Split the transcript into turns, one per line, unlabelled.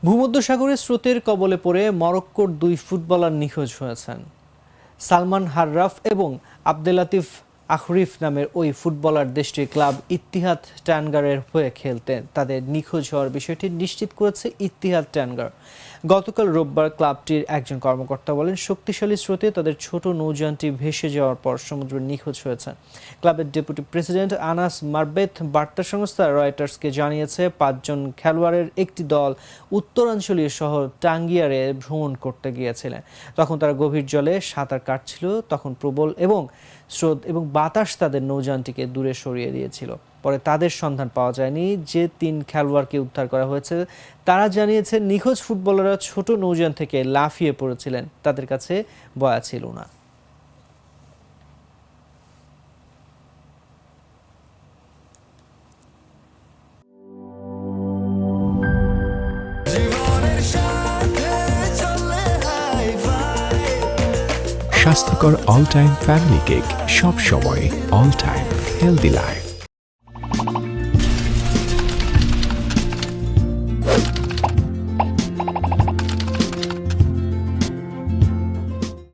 ভূমধ্যসাগরের স্রোতের কবলে পড়ে মরক্কোর দুই ফুটবলার নিখোঁজ হয়েছেন। সালমান হাররাফ এবং আবদেলাতিফ আখরিফ নামের ওই ফুটবলার দেশটির ক্লাব ইত্তিহাদ টানগারের হয়ে খেলতেন। তাদের নিখোঁজ হওয়ার বিষয়টি নিশ্চিত করেছে ইত্তিহাদ টানগার। গতকাল রোববার ক্লাবটির একজন কর্মকর্তা বলেন, শক্তিশালী স্রোতে তাদের ছোট নৌযানটি ভেসে যাওয়ার পর সমুদ্রে নিখোঁজ হয়েছে। ক্লাবের ডেপুটি প্রেসিডেন্ট আনাস মারবেথ বার্তা সংস্থা রয়টার্সকে জানিয়েছে, 5 জন খেলোয়াড়ের একটি দল উত্তরাঞ্চলীয় শহর টাঙ্গিয়ারে ভ্রমণ করতে গিয়েছিলেন। তখন তারা গভীর জলে সাঁতার কাটছিল। তখন প্রবল এবং স্রোত এবং বাতাস তাদের নৌযানটিকে দূরে সরিয়ে দিয়েছিল। পরে তাদের সন্ধান পাওয়া যায়নি। যে 3 খেলোয়াড়কে উদ্ধার করা হয়েছে তারা জানিয়েছেন, নিখোঁজ ফুটবলাররা ছোট নৌযান থেকে লাফিয়ে পড়েছিলেন। তাদের কাছে বয়া ছিল না।
স্বাস্থ্যকর অল টাইম ফ্যামিলি কেক, সব সময় অল টাইম হেলদি লাইফ।